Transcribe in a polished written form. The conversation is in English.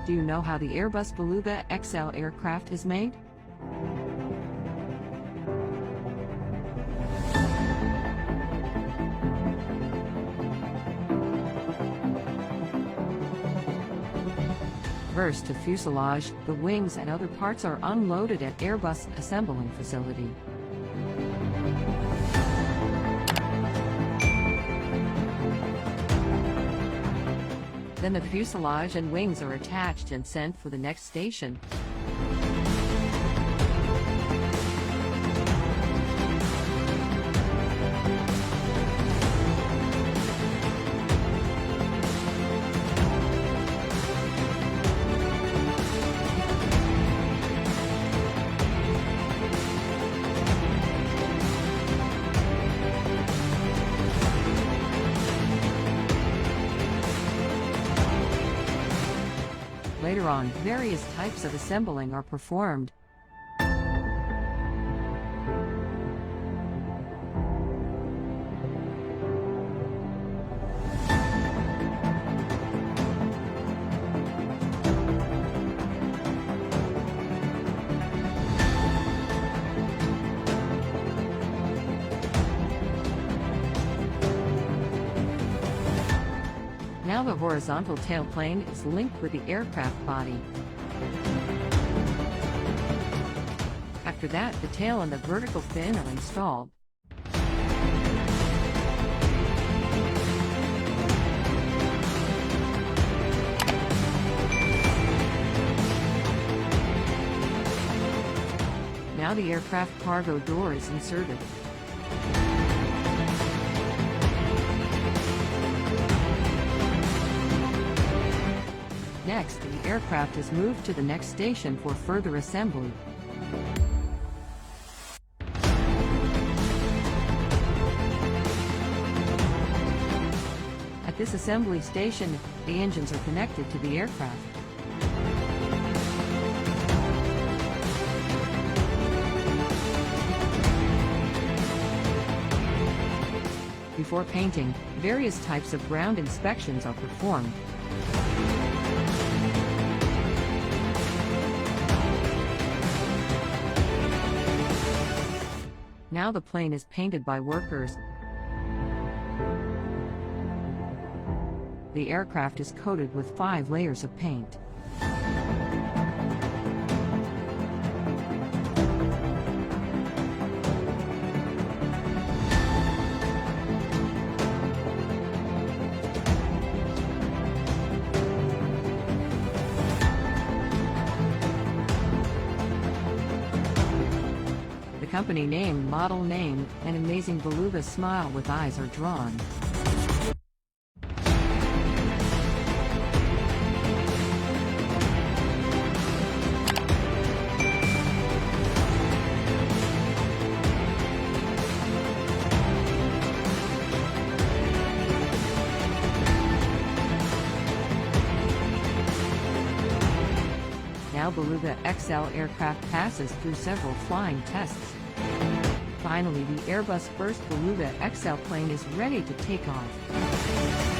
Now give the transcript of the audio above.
Do you know how the Airbus BelugaXL aircraft is made? First, the fuselage, the wings and other parts are unloaded at Airbus assembling facility. Then the fuselage and wings are attached and sent for the next station. Later on, various types of assembling are performed. Now the horizontal tailplane is linked with the aircraft body. After that, the tail and the vertical fin are installed. Now the aircraft cargo door is inserted. Next, the aircraft is moved to the next station for further assembly. At this assembly station, the engines are connected to the aircraft. Before painting, various types of ground inspections are performed. Now the plane is painted by workers. The aircraft is coated with 5 layers of paint. The company name, model name, and amazing beluga smile with eyes are drawn. Now BelugaXL aircraft passes through several flying tests. Finally, the Airbus first BelugaXL plane is ready to take off.